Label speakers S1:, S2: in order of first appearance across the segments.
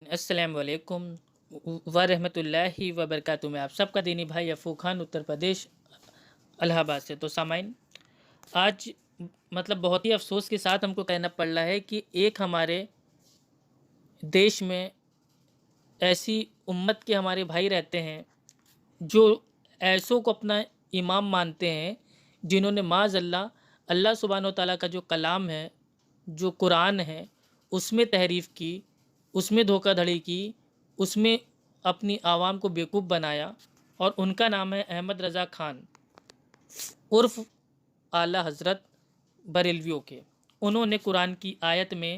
S1: السلام علیکم ورحمۃ اللہ وبرکاتہ میں آپ سب کا دینی بھائی افو خان اتر پردیش الہ آباد سے۔ تو سامعین، آج بہت ہی افسوس کے ساتھ ہم کو کہنا پڑ رہا ہے کہ ایک ہمارے دیش میں ایسی امت کے ہمارے بھائی رہتے ہیں جو ایسوں کو اپنا امام مانتے ہیں، جنہوں نے معاذ اللہ سبحانہ و تعالیٰ کا جو کلام ہے، جو قرآن ہے، اس میں تحریف کی، اس میں دھوکہ دھڑی کی، اس میں اپنی عوام کو بیوقوف بنایا۔ اور ان کا نام ہے احمد رضا خان عرف اعلیٰ حضرت بریلویوں کے۔ انہوں نے قرآن کی آیت میں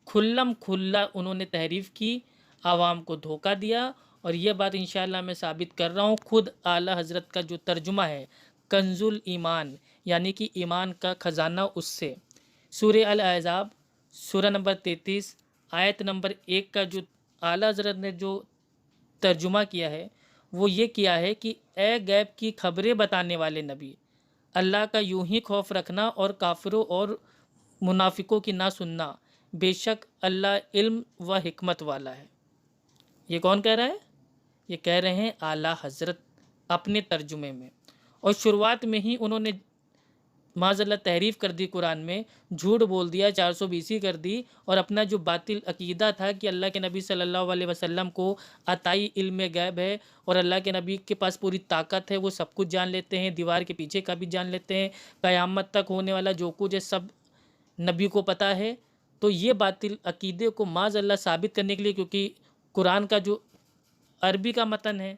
S1: کھلم کھلا انہوں نے تحریف کی، عوام کو دھوکہ دیا، اور یہ بات انشاءاللہ میں ثابت کر رہا ہوں خود اعلیٰ حضرت کا جو ترجمہ ہے کنز الایمان، یعنی کہ ایمان کا خزانہ، اس سے سورہ الاحزاب سورہ نمبر 33 آیت نمبر 1 کا جو اعلیٰ حضرت نے جو ترجمہ کیا ہے وہ یہ کیا ہے کہ اے غیب کی خبریں بتانے والے نبی، اللہ کا یوں ہی خوف رکھنا اور کافروں اور منافقوں کی نہ سننا، بے شک اللہ علم و حکمت والا ہے۔ یہ کون کہہ رہا ہے؟ یہ کہہ رہے ہیں اعلیٰ حضرت اپنے ترجمے میں۔ اور شروعات میں ہی انہوں نے معاذ اللہ تحریف کر دی، قرآن میں جھوٹ بول دیا، 420 کر دی، اور اپنا جو باطل عقیدہ تھا کہ اللہ کے نبی صلی اللہ علیہ وسلم کو عطائی علم غیب ہے اور اللہ کے نبی کے پاس پوری طاقت ہے، وہ سب کچھ جان لیتے ہیں، دیوار کے پیچھے کا بھی جان لیتے ہیں، قیامت تک ہونے والا جو کچھ ہے سب نبی کو پتہ ہے۔ تو یہ باطل عقیدے کو معاذ اللہ ثابت کرنے کے لیے، کیونکہ قرآن کا جو عربی کا متن ہے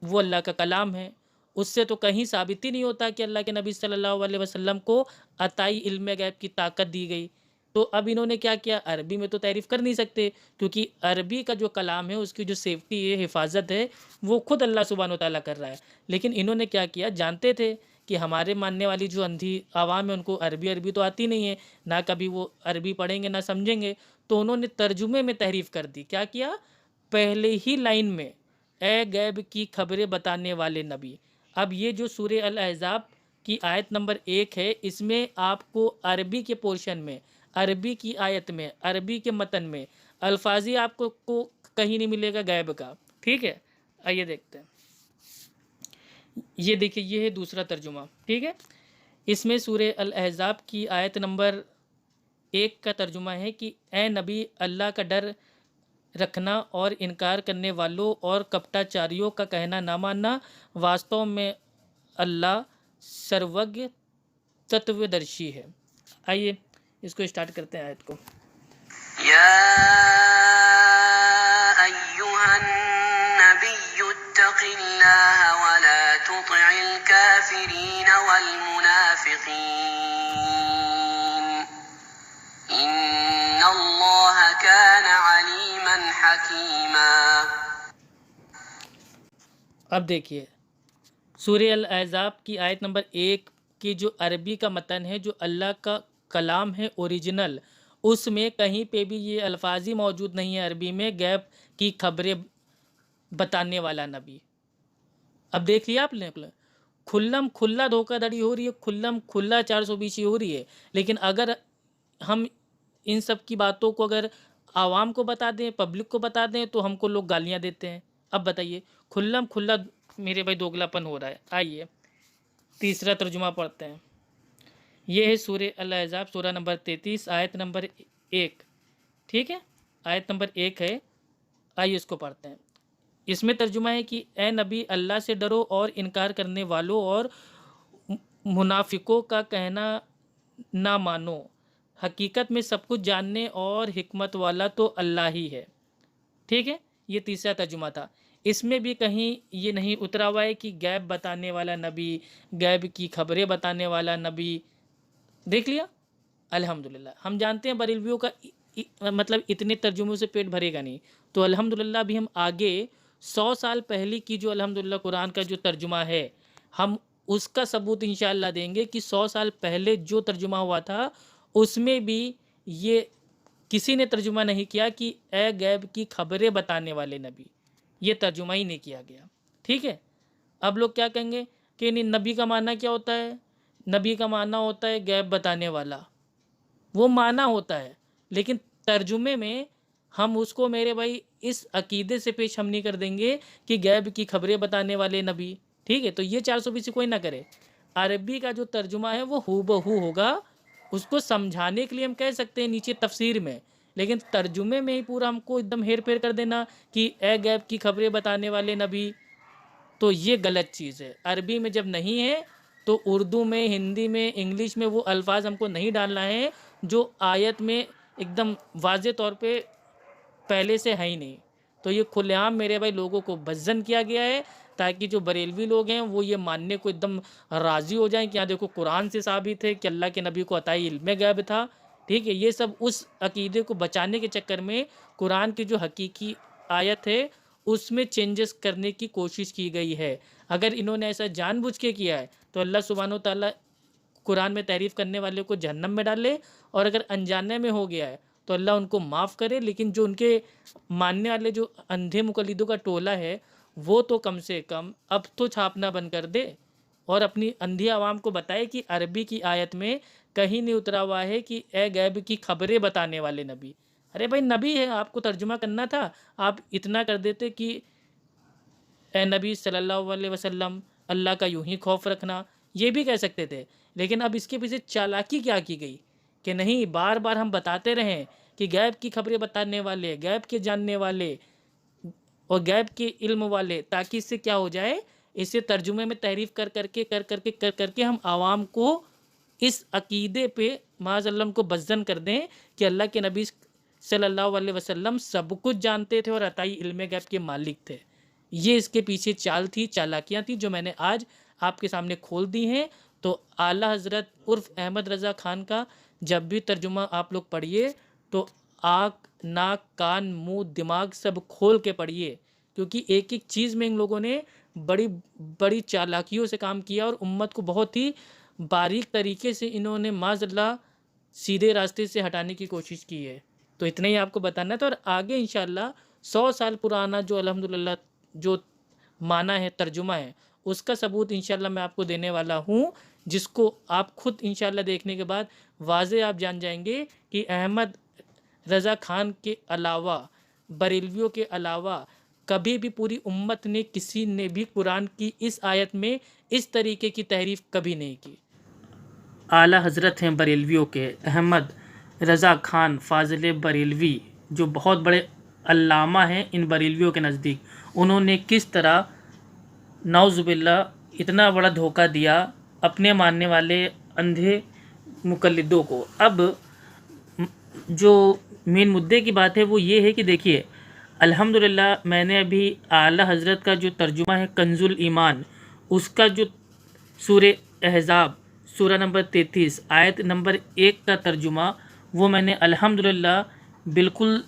S1: وہ اللہ کا کلام ہے، اس سے تو کہیں ثابت ہی نہیں ہوتا کہ اللہ کے نبی صلی اللہ علیہ وسلم کو عطائی علم غیب کی طاقت دی گئی۔ تو اب انہوں نے کیا کیا؟ عربی میں تو تعریف کر نہیں سکتے، کیونکہ عربی کا جو کلام ہے اس کی جو سیفٹی ہے، حفاظت ہے، وہ خود اللہ سبحانہ و تعالیٰ کر رہا ہے۔ لیکن انہوں نے کیا کیا؟ جانتے تھے کہ ہمارے ماننے والی جو اندھی عوام ہے ان کو عربی تو آتی نہیں ہے، نہ کبھی وہ عربی پڑھیں گے نہ سمجھیں گے، تو انہوں نے ترجمے میں تحریف کر دی۔ کیا کیا؟ پہلے ہی لائن میں اے غیب کی خبریں بتانے والے نبی۔ اب یہ جو سورہ الاحزاب کی آیت نمبر 1 ہے، اس میں آپ کو عربی کے پورشن میں، عربی کی آیت میں، عربی کے متن میں الفاظی آپ کو کہیں نہیں ملے گا غیب کا۔ ٹھیک ہے، آئیے دیکھتے ہیں۔ یہ دیکھیں، یہ ہے دوسرا ترجمہ۔ ٹھیک ہے، اس میں سورہ الاحزاب کی آیت نمبر 1 کا ترجمہ ہے کہ اے نبی، اللہ کا ڈر رکھنا اور انکار کرنے والوں اور کپٹا چاریوں کا کہنا نہ ماننا، واستو میں اللہ سروگیہ تتویدرشی ہے۔ آئیے اس کو اسٹارٹ کرتے ہیں آیت کو۔
S2: یا ایہا النبی اتق اللہ ولا تطع الکافرین والمنافقین ان اللہ کان علیما حکیما۔
S1: اب دیکھیے سورہ الاحزاب کی آیت نمبر 1 کی جو عربی کا متن ہے، جو اللہ کا کلام ہے اوریجنل، اس میں کہیں پہ بھی یہ الفاظ ہی موجود نہیں ہے عربی میں غیب کی خبریں بتانے والا نبی۔ اب دیکھ لیا آپ نے، کھلم کھلا دھوکہ دھڑی ہو رہی ہے، کھلم کھلا 420 ہو رہی ہے۔ لیکن اگر ہم ان سب کی باتوں کو اگر عوام کو بتا دیں، پبلک کو بتا دیں، تو ہم کو لوگ گالیاں دیتے ہیں۔ اب بتائیے، کھلم کھلا میرے بھائی دوگلاپن ہو رہا ہے۔ آئیے تیسرا ترجمہ پڑھتے ہیں۔ یہ ہے سورہ الاحزاب سورہ نمبر 33 آیت نمبر 1۔ ٹھیک ہے، آیت نمبر 1 ہے، آئیے اس کو پڑھتے ہیں۔ اس میں ترجمہ ہے کہ اے نبی، اللہ سے ڈرو اور انکار کرنے والوں اور منافقوں کا کہنا نہ مانو، حقیقت میں سب کچھ جاننے اور حکمت والا تو اللہ ہی ہے۔ ٹھیک ہے، یہ تیسرا ترجمہ تھا۔ اس میں بھی کہیں یہ نہیں اترا ہوا ہے کہ غیب بتانے والا نبی، غیب کی خبریں بتانے والا نبی۔ دیکھ لیا، الحمدللہ ہم جانتے ہیں بریلویوں کا اتنے ترجموں سے پیٹ بھرے گا نہیں، تو الحمدللہ بھی ہم آگے 100 سال پہلے کی جو الحمدللہ قرآن کا جو ترجمہ ہے، ہم اس کا ثبوت انشاءاللہ دیں گے کہ 100 سال پہلے جو ترجمہ ہوا تھا اس میں بھی یہ کسی نے ترجمہ نہیں کیا کہ اے غیب کی خبریں بتانے والے نبی، یہ ترجمہ ہی نہیں کیا گیا۔ ٹھیک ہے، اب لوگ کیا کہیں گے کہ نبی کا معنی کیا ہوتا ہے؟ نبی کا معنی ہوتا ہے غیب بتانے والا، وہ معنی ہوتا ہے، لیکن ترجمے میں ہم اس کو میرے بھائی اس عقیدے سے پیش ہم نہیں کر دیں گے کہ غیب کی خبریں بتانے والے نبی، ٹھیک ہے؟ تو یہ 420 کوئی نہ کرے۔ عربی کا جو ترجمہ ہے وہ ہو بہو ہوگا، اس کو سمجھانے کے لیے ہم کہہ سکتے ہیں نیچے تفسیر میں، لیکن ترجمے میں ہی پورا ہم کو ایک دم ہیر پھیر کر دینا کہ اے غیب کی خبریں بتانے والے نبی، تو یہ غلط چیز ہے۔ عربی میں جب نہیں ہے تو اردو میں، ہندی میں، انگلش میں وہ الفاظ ہم کو نہیں ڈالنا ہے جو آیت میں ایک دم واضح طور پہ پہلے سے ہے ہی نہیں۔ تو یہ کھلے عام میرے بھائی لوگوں کو بزن کیا گیا ہے تاکہ جو بریلوی لوگ ہیں وہ یہ ماننے کو ایک دم راضی ہو جائیں کہ ہاں دیکھو قرآن سے ثابت ہے کہ اللہ کے نبی کو عطائی علم غیب تھا، ٹھیک ہے؟ یہ سب اس عقیدے کو بچانے کے چکر میں قرآن کی جو حقیقی آیت ہے اس میں چینجز کرنے کی کوشش کی گئی ہے۔ اگر انہوں نے ایسا جان بوجھ کے کیا ہے تو اللہ سبحانہ و تعالیٰ قرآن میں تحریف کرنے والے کو جہنم میں ڈالے، اور اگر انجانے میں ہو گیا ہے تو اللہ ان کو معاف کرے، لیکن جو ان کے ماننے والے جو اندھے مقلدوں کا ٹولہ ہے وہ تو کم سے کم اب تو چھاپنا بند کر دے اور اپنی اندھی عوام کو بتائے کہ عربی کی آیت میں کہیں نہیں اترا ہوا ہے کہ اے غیب کی خبریں بتانے والے نبی۔ ارے بھائی نبی ہے، آپ کو ترجمہ کرنا تھا، آپ اتنا کر دیتے کہ اے نبی صلی اللہ علیہ وسلم اللہ کا یوں ہی خوف رکھنا، یہ بھی کہہ سکتے تھے۔ لیکن اب اس کے پیچھے چالاکی کیا کی گئی کہ نہیں، بار بار ہم بتاتے رہیں کہ غیب کی خبریں بتانے والے، غیب کے جاننے والے اور غیب کے علم والے، تاکہ اس سے کیا ہو جائے، اسے ترجمے میں تحریف کر کر کے ہم عوام کو اس عقیدے پہ معاذ اللہ کو بزن کر دیں کہ اللہ کے نبی صلی اللہ علیہ وسلم سب کچھ جانتے تھے اور عطائی علم غیب کے مالک تھے۔ یہ اس کے پیچھے چال تھی، چالاکیاں تھیں جو میں نے آج آپ کے سامنے کھول دی ہیں۔ تو اعلیٰ حضرت عرف احمد رضا خان کا جب بھی ترجمہ آپ لوگ پڑھیے تو آنکھ، ناک، کان، منہ، دماغ سب کھول کے پڑھیے، کیونکہ ایک ایک چیز میں ان لوگوں نے بڑی بڑی چالاکیوں سے کام کیا اور امت کو بہت ہی باریک طریقے سے انہوں نے معاذ اللہ سیدھے راستے سے ہٹانے کی کوشش کی ہے۔ تو اتنا ہی آپ کو بتانا تھا، اور آگے انشاءاللہ 100 سال پرانا جو الحمدللہ جو معنی ہے، ترجمہ ہے، اس کا ثبوت انشاءاللہ میں آپ کو دینے والا ہوں، جس کو آپ خود انشاءاللہ دیکھنے کے بعد واضح آپ جان جائیں گے کہ احمد رضا خان کے علاوہ، بریلویوں کے علاوہ کبھی بھی پوری امت نے، کسی نے بھی قرآن کی اس آیت میں اس طریقے کی تحریف کبھی نہیں کی۔ اعلیٰ حضرت ہیں بریلویوں کے احمد رضا خان فاضل بریلوی، جو بہت بڑے علامہ ہیں ان بریلویوں کے نزدیک، انہوں نے کس طرح نعوذ باللہ اتنا بڑا دھوکہ دیا اپنے ماننے والے اندھے مقلدوں کو۔ اب جو مین مدعے کی بات ہے وہ یہ ہے کہ دیکھیے، الحمدللہ میں نے ابھی اعلیٰ حضرت کا جو ترجمہ ہے کنز الایمان، اس کا جو سورہ احزاب سورہ نمبر 33 آیت نمبر 1 کا ترجمہ، وہ میں نے الحمدللہ بالکل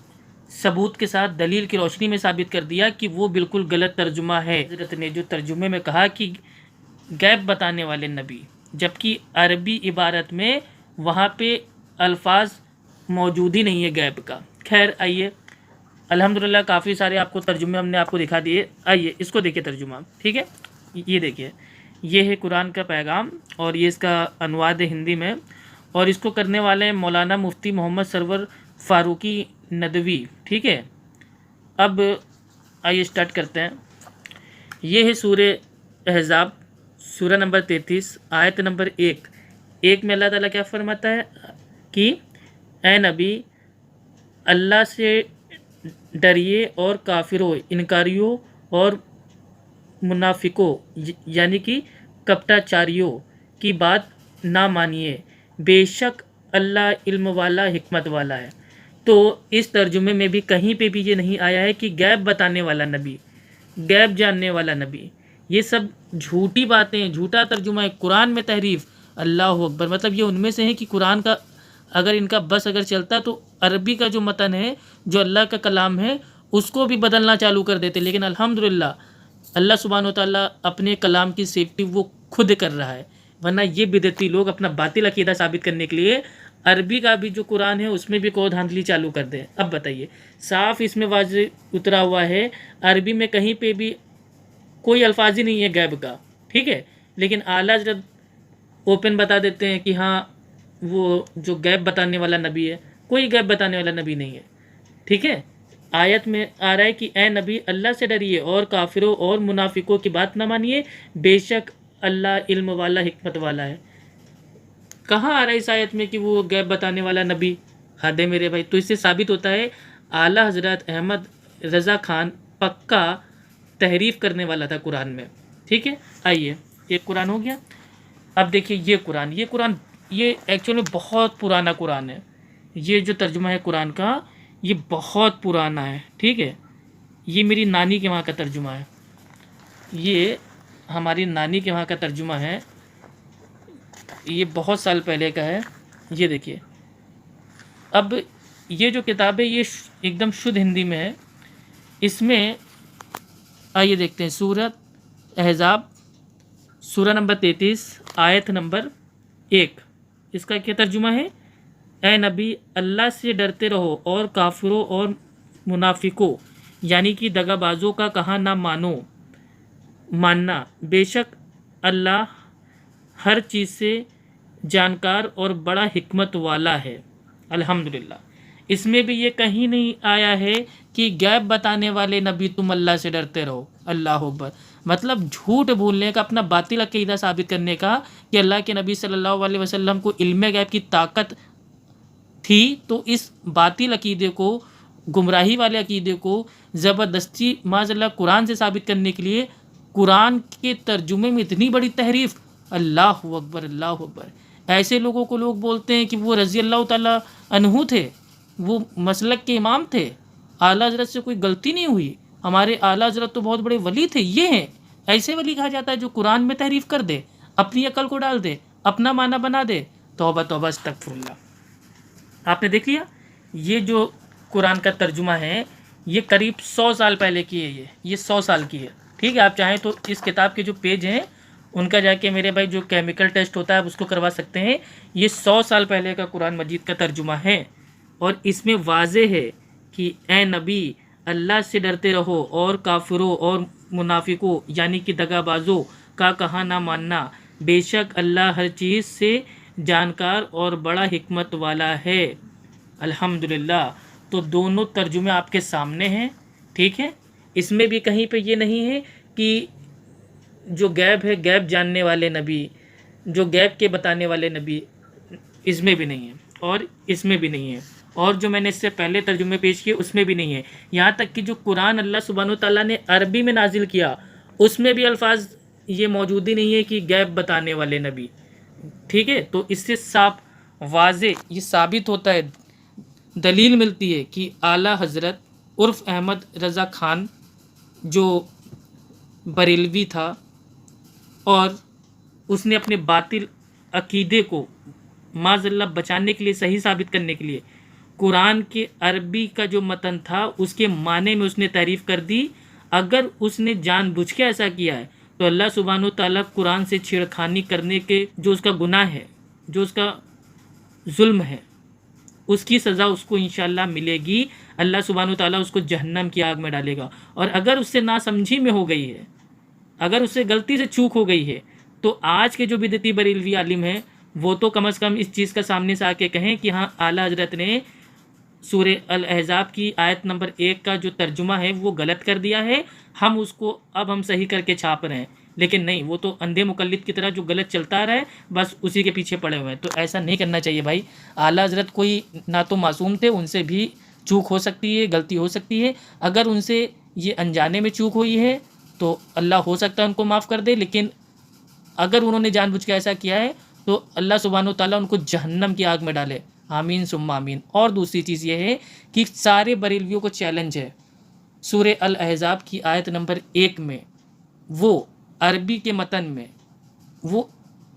S1: ثبوت کے ساتھ دلیل کی روشنی میں ثابت کر دیا کہ وہ بالکل غلط ترجمہ ہے۔ حضرت نے جو ترجمے میں کہا کہ غیب بتانے والے نبی، جبکہ عربی عبارت میں وہاں پہ الفاظ موجود ہی نہیں ہے غیب کا۔ خیر آئیے، الحمدللہ کافی سارے آپ کو ترجمے ہم نے آپ کو دکھا دیے، آئیے اس کو دیکھیں ترجمہ، ٹھیک ہے؟ یہ دیکھیے، یہ ہے قرآن کا پیغام اور یہ اس کا انواد ہے ہندی میں، اور اس کو کرنے والے مولانا مفتی محمد سرور فاروقی ندوی، ٹھیک ہے؟ اب آئیے سٹارٹ کرتے ہیں۔ یہ ہے سورہ احزاب سورہ نمبر 33 آیت نمبر 1 میں اللہ تعالیٰ کیا فرماتا ہے کہ اے نبی، اللہ سے ڈریے اور کافروں، انکاریوں اور منافقوں یعنی کہ کپٹاچاریوں کی بات نہ مانیے، بے شک اللہ علم والا، حکمت والا ہے۔ تو اس ترجمے میں بھی کہیں پہ بھی یہ نہیں آیا ہے کہ غیب بتانے والا نبی، غیب جاننے والا نبی، یہ سب جھوٹی باتیں، جھوٹا ترجمہ ہے، قرآن میں تحریف۔ اللہ اکبر، مطلب یہ ان میں سے ہے کہ قرآن کا اگر ان کا بس اگر چلتا تو عربی کا جو متن ہے، جو اللہ کا کلام ہے، اس کو بھی بدلنا چالو کر دیتے، لیکن الحمدللہ اللہ سبحانہ و تعالیٰ اپنے کلام کی سیفٹی وہ خود کر رہا ہے، ورنہ یہ بدعتی لوگ اپنا باطل عقیدہ ثابت کرنے کے لیے عربی کا بھی جو قرآن ہے اس میں بھی کو دھاندلی چالو کر دیں۔ اب بتائیے، صاف اس میں واضح اترا ہوا ہے، عربی میں کہیں پہ بھی کوئی الفاظ ہی نہیں ہے غیب کا، ٹھیک ہے؟ لیکن اعلیٰ حضرت اوپن بتا دیتے ہیں کہ ہاں وہ جو غیب بتانے والا نبی ہے، کوئی غیب بتانے والا نبی نہیں ہے، ٹھیک ہے؟ آیت میں آ رہا ہے کہ اے نبی اللہ سے ڈریے اور کافروں اور منافقوں کی بات نہ مانیے، بے شک اللہ علم والا حکمت والا ہے۔ کہاں آ رہا ہے اس آیت میں کہ وہ غیب بتانے والا نبی؟ حد ہے میرے بھائی۔ تو اس سے ثابت ہوتا ہے اعلیٰ حضرت احمد رضا خان پکا تحریف کرنے والا تھا قرآن میں، ٹھیک ہے۔ آئیے، ایک قرآن ہو گیا۔ اب دیکھیے یہ قرآن یہ ایکچوئل میں بہت پرانا قرآن ہے۔ یہ جو ترجمہ ہے قرآن کا یہ بہت پرانا ہے، ٹھیک ہے۔ یہ میری نانی کے وہاں کا ترجمہ ہے، یہ ہماری نانی کے وہاں کا ترجمہ ہے، یہ بہت سال پہلے کا ہے۔ یہ دیکھیے، اب یہ جو کتاب ہے یہ ایک دم شدھ ہندی میں ہے۔ اس میں آئیے دیکھتے ہیں سورۃ احزاب سورہ نمبر 33 آیت نمبر 1۔ اس کا کیا ترجمہ ہے؟ اے نبی اللہ سے ڈرتے رہو اور کافروں اور منافقوں یعنی کہ دغا بازوں کا کہا نہ ماننا، بے شک اللہ ہر چیز سے جانکار اور بڑا حکمت والا ہے۔ الحمدللہ، اس میں بھی یہ کہیں نہیں آیا ہے کہ غیب بتانے والے نبی تم اللہ سے ڈرتے رہو۔ اللہ اکبر، مطلب جھوٹ بولنے کا، اپنا باطل عقیدہ ثابت کرنے کا کہ اللہ کے نبی صلی اللہ علیہ وسلم کو علم غیب کی طاقت تھی، تو اس باطل عقیدے کو، گمراہی والے عقیدے کو زبردستی معاذ اللہ قرآن سے ثابت کرنے کے لیے قرآن کے ترجمے میں اتنی بڑی تحریف۔ اللہ اکبر، اللہ اکبر۔ ایسے لوگوں کو لوگ بولتے ہیں کہ وہ رضی اللہ تعالیٰ عنہ تھے، وہ مسلک کے امام تھے، اعلیٰ حضرت سے کوئی غلطی نہیں ہوئی، ہمارے اعلیٰ حضرت تو بہت بڑے ولی تھے، یہ ہیں۔ ایسے ولی کہا جاتا ہے جو قرآن میں تحریف کر دے، اپنی عقل کو ڈال دے، اپنا معنی بنا دے۔ توبہ توبہ، استغفر اللہ۔ آپ نے دیکھ لیا، یہ جو قرآن کا ترجمہ ہے یہ قریب 100 سال پہلے کی ہے، یہ 100 سال کی ہے، ٹھیک ہے۔ آپ چاہیں تو اس کتاب کے جو پیج ہیں ان کا جا کے میرے بھائی جو کیمیکل ٹیسٹ ہوتا ہے آپ اس کو کروا سکتے ہیں۔ یہ 100 سال پہلے کا قرآن مجید کا ترجمہ ہے، اور اس میں واضح ہے کہ اے نبی اللہ سے ڈرتے رہو اور کافروں اور منافقوں یعنی کہ دغا بازوں کا کہا نہ ماننا، بے شک اللہ ہر چیز سے جانکار اور بڑا حکمت والا ہے۔ الحمدللہ، تو دونوں ترجمے آپ کے سامنے ہیں، ٹھیک ہے۔ اس میں بھی کہیں پہ یہ نہیں ہے کہ جو غیب ہے، غیب جاننے والے نبی، جو غیب کے بتانے والے نبی، اس میں بھی نہیں ہے، اور اس میں بھی نہیں ہے، اور جو میں نے اس سے پہلے ترجمے پیش کیے اس میں بھی نہیں ہے۔ یہاں تک کہ جو قرآن اللہ سبحانہ و تعالیٰ نے عربی میں نازل کیا اس میں بھی الفاظ یہ موجود ہی نہیں ہے کہ غیب بتانے والے نبی، ٹھیک ہے۔ تو اس سے صاف واضح یہ ثابت ہوتا ہے، دلیل ملتی ہے کہ اعلیٰ حضرت عرف احمد رضا خان جو بریلوی تھا اور اس نے اپنے باطل عقیدے کو معاذ اللہ بچانے کے لیے، صحیح ثابت کرنے کے لیے قرآن کے عربی کا جو متن تھا اس کے معنی میں اس نے تعریف کر دی۔ اگر اس نے جان بوجھ کے ایسا کیا ہے تو اللہ سبحانہ و تعالیٰ قرآن سے چھیڑخانی کرنے کے جو اس کا گناہ ہے، جو اس کا ظلم ہے، اس کی سزا اس کو انشاءاللہ ملے گی۔ اللہ سبحانہ و تعالیٰ اس کو جہنم کی آگ میں ڈالے گا۔ اور اگر اس سے ناسمجھی میں ہو گئی ہے، اگر اس سے غلطی سے چوک ہو گئی ہے، تو آج کے جو بدعتی بریلوی عالم ہیں وہ تو کم از کم اس چیز کا سامنے سے آ کے کہیں کہ ہاں اعلیٰ حضرت نے سورہ الاحزاب کی آیت نمبر 1 کا جو ترجمہ ہے وہ غلط کر دیا ہے، ہم اس کو اب ہم صحیح کر کے چھاپ رہے ہیں۔ لیکن نہیں، وہ تو اندھے مقلد کی طرح جو غلط چلتا آ رہا ہے بس اسی کے پیچھے پڑے ہوئے ہیں۔ تو ایسا نہیں کرنا چاہیے بھائی۔ اعلیٰ حضرت کوئی نہ تو معصوم تھے، ان سے بھی چوک ہو سکتی ہے، غلطی ہو سکتی ہے۔ اگر ان سے یہ انجانے میں چوک ہوئی ہے تو اللہ ہو سکتا ہے ان کو معاف کر دے، لیکن اگر انہوں نے جان بوجھ کے ایسا کیا ہے تو اللہ سبحانہ و تعالیٰ ان کو جہنم کی آگ میں ڈالے، آمین ثم آمین۔ اور دوسری چیز یہ ہے کہ سارے بریلویوں کو چیلنج ہے، سورہ الاحزاب کی آیت نمبر 1 میں وہ عربی کے متن میں وہ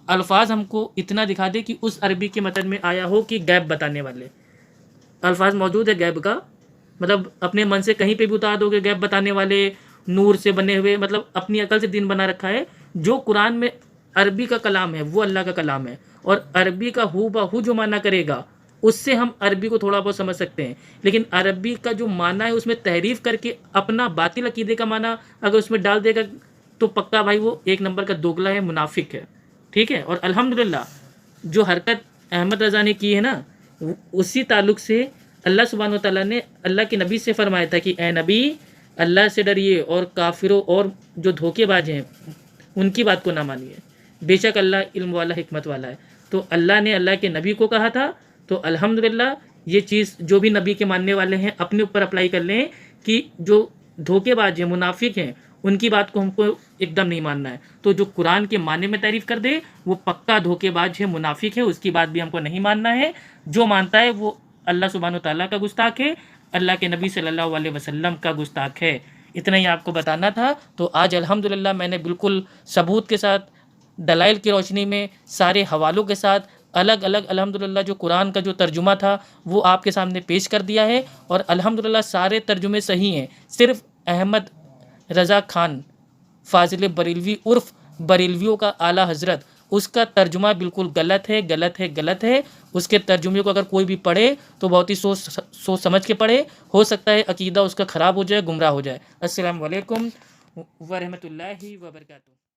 S1: الفاظ ہم کو اتنا دکھا دے کہ اس عربی کے متن میں آیا ہو کہ غیب بتانے والے الفاظ موجود ہے غیب کا، مطلب اپنے من سے کہیں پہ بھی اتار دو کہ غیب بتانے والے نور سے بنے ہوئے، مطلب اپنی عقل سے دین بنا رکھا ہے۔ جو قرآن میں عربی کا کلام ہے وہ اللہ کا کلام ہے، اور عربی کا ہو بہو جو معنی کرے گا اس سے ہم عربی کو تھوڑا بہت سمجھ سکتے ہیں، لیکن عربی کا جو معنی ہے اس میں تحریف کر کے اپنا باطل عقیدے کا معنی اگر اس میں ڈال دے گا تو پکا بھائی وہ ایک نمبر کا دوگلا ہے، منافق ہے، ٹھیک ہے۔ اور الحمدللہ جو حرکت احمد رضا نے کی ہے نا، اسی تعلق سے اللہ سبحانہ و تعالیٰ نے اللہ کے نبی سے فرمایا تھا کہ اے نبی اللہ سے ڈریے اور کافروں اور جو دھوکے باز ہیں ان کی بات کو نہ مانیے، بے شک اللہ علم والا حکمت والا ہے۔ تو اللہ نے اللہ کے نبی کو کہا تھا، تو الحمدللہ یہ چیز جو بھی نبی کے ماننے والے ہیں اپنے اوپر اپلائی کر لیں کہ جو دھوکے باز ہیں، منافق ہیں، ان کی بات کو ہم کو ایک دم نہیں ماننا ہے۔ تو جو قرآن کے معنی میں تعریف کر دے وہ پکا دھوکے باز ہے، منافق ہے، اس کی بات بھی ہم کو نہیں ماننا ہے۔ جو مانتا ہے وہ اللہ سبحانہ و تعالیٰ کا گستاخ ہے، اللہ کے نبی صلی اللہ علیہ وسلم کا گستاخ ہے۔ اتنا ہی آپ کو بتانا تھا۔ تو آج الحمدللہ میں نے بالکل ثبوت کے ساتھ، دلائل کی روشنی میں، سارے حوالوں کے ساتھ الگ الگ الحمدللہ جو قرآن کا جو ترجمہ تھا وہ آپ کے سامنے پیش کر دیا ہے، اور الحمدللہ سارے ترجمے صحیح ہیں۔ صرف احمد رضا خان فاضل بریلوی عرف بریلویوں کا اعلیٰ حضرت، اس کا ترجمہ بالکل غلط ہے، غلط ہے، غلط ہے۔ اس کے ترجمے کو اگر کوئی بھی پڑھے تو بہت ہی سوچ سمجھ کے پڑھے، ہو سکتا ہے عقیدہ اس کا خراب ہو جائے، گمراہ ہو جائے۔ السلام علیکم ورحمۃ اللہ وبرکاتہ۔